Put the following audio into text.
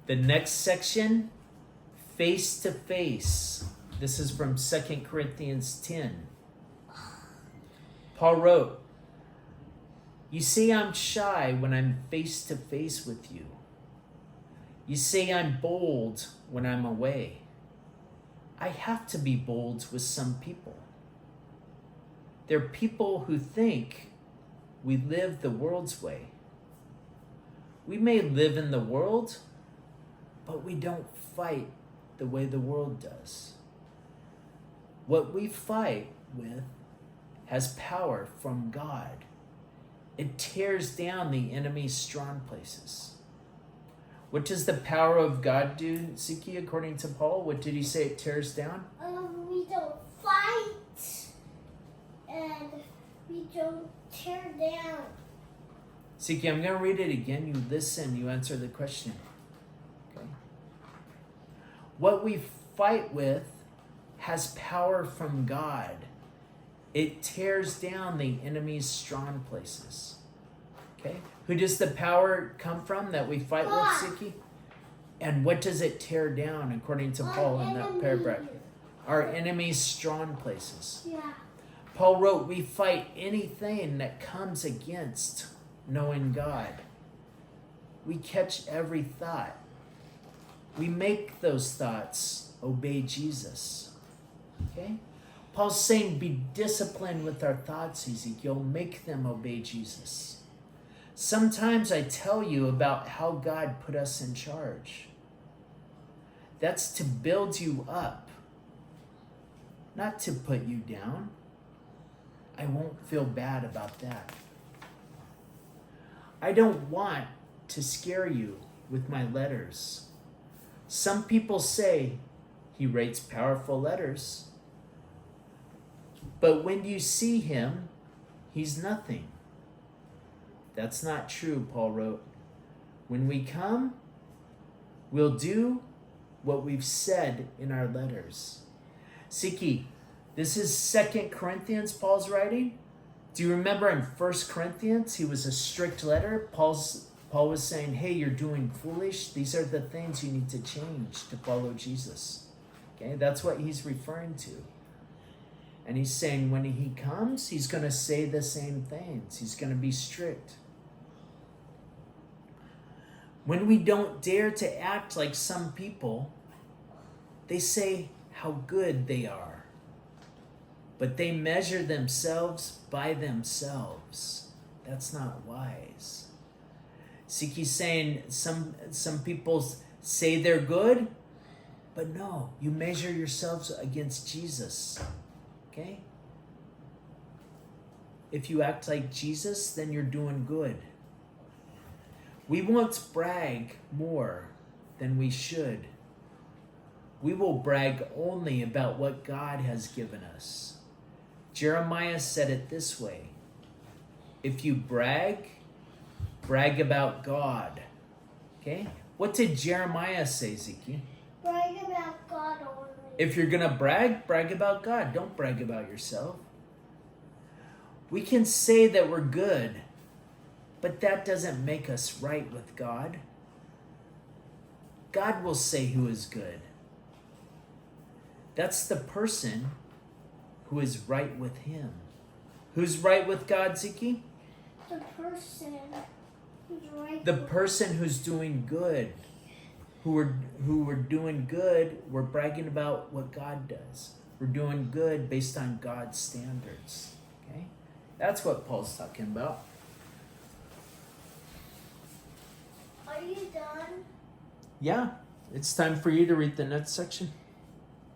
The next section, face to face. This is from 2 Corinthians 10. Paul wrote, "You say I'm shy when I'm face to face with you. You say I'm bold when I'm away. I have to be bold with some people. They're people who think we live the world's way. We may live in the world, but we don't fight the way the world does. What we fight with has power from God. It tears down the enemy's strong places." What does the power of God do, Ziki, according to Paul? What did he say it tears down? We don't fight, and we don't tear down. Ziki, I'm going to read it again. You listen, you answer the question. Okay. What we fight with has power from God. It tears down the enemy's strong places. Okay? Who does the power come from that we fight with, Ziki? And what does it tear down, according to Paul in that paragraph? Our enemy's strong places. Yeah. Paul wrote, we fight anything that comes against knowing God. We catch every thought. We make those thoughts obey Jesus. Okay? Paul's saying, be disciplined with our thoughts, Ezekiel. Make them obey Jesus. Sometimes I tell you about how God put us in charge. That's to build you up, not to put you down. I won't feel bad about that. I don't want to scare you with my letters. Some people say he writes powerful letters, but when you see him, he's nothing. That's not true, Paul wrote. When we come, we'll do what we've said in our letters. Siki, this is 2 Corinthians Paul's writing. Do you remember in 1 Corinthians, he was a strict letter? Paul was saying, hey, you're doing foolish. These are the things you need to change to follow Jesus. Okay, that's what he's referring to. And he's saying when he comes, he's going to say the same things. He's going to be strict. When we don't dare to act like some people, they say how good they are. But they measure themselves by themselves. That's not wise. Siki's saying some people say they're good, but no, you measure yourselves against Jesus. Okay? If you act like Jesus, then you're doing good. We won't brag more than we should. We will brag only about what God has given us. Jeremiah said it this way: if you brag about God. Okay? What did Jeremiah say, Zeke? Brag about God only. If you're going to brag about God. Don't brag about yourself. We can say that we're good, but that doesn't make us right with God. God will say who is good. That's the person who is right with him. Who's right with God, Ziki? The person who's right. The person who's doing good. Who are doing good, we're bragging about what God does. We're doing good based on God's standards. Okay? That's what Paul's talking about. Are you done? Yeah, it's time for you to read the next section.